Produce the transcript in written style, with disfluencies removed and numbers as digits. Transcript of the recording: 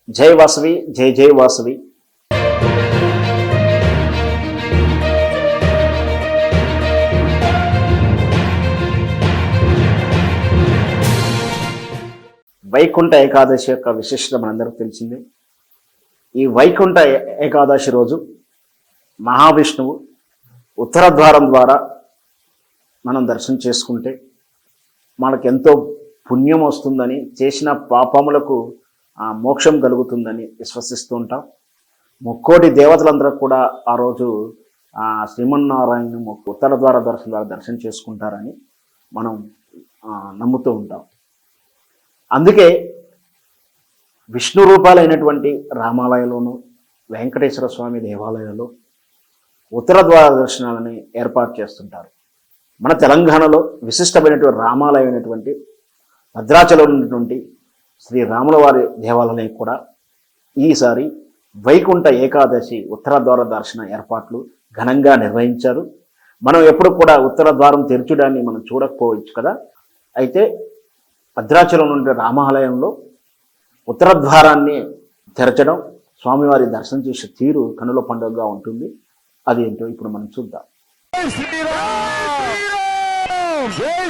జై వాసవి, జై జై వాసవి. వైకుంఠ ఏకాదశి యొక్క విశిష్టత మనందరికీ తెలిసిందే. ఈ వైకుంఠ ఏకాదశి రోజు మహావిష్ణువు ఉత్తర ద్వారం ద్వారా మనం దర్శనం చేసుకుంటే మనకు ఎంతో పుణ్యం వస్తుందని, చేసిన పాపములకు మోక్షం కలుగుతుందని విశ్వసిస్తూ ఉంటాం. ముక్కోటి దేవతలందరూ కూడా ఆ రోజు శ్రీమన్నారాయణ ఉత్తర ద్వార దర్శనం ద్వారా దర్శనం చేసుకుంటారని మనం నమ్ముతూ ఉంటాం. అందుకే విష్ణు రూపాలైనటువంటి రామాలయంలోను, వెంకటేశ్వర స్వామి దేవాలయాల్లో ఉత్తర ద్వార దర్శనాలని ఏర్పాటు చేస్తుంటారు. మన తెలంగాణలో విశిష్టమైనటువంటి రామాలయం అయినటువంటి భద్రాచలం ఉన్నటువంటి శ్రీ రాముల వారి దేవాలయం కూడా ఈసారి వైకుంఠ ఏకాదశి ఉత్తర ద్వార దర్శన ఏర్పాట్లు ఘనంగా నిర్వహించారు. మనం ఎప్పుడు కూడా ఉత్తర ద్వారం తెరచడాన్ని మనం చూడకపోవచ్చు కదా. అయితే భద్రాచలం నుండి రామాలయంలో ఉత్తర ద్వారాన్ని తెరచడం, స్వామివారి దర్శనం చేసే తీరు కనుల పండుగగా ఉంటుంది. అది ఏంటో ఇప్పుడు మనం చూద్దాం. జయ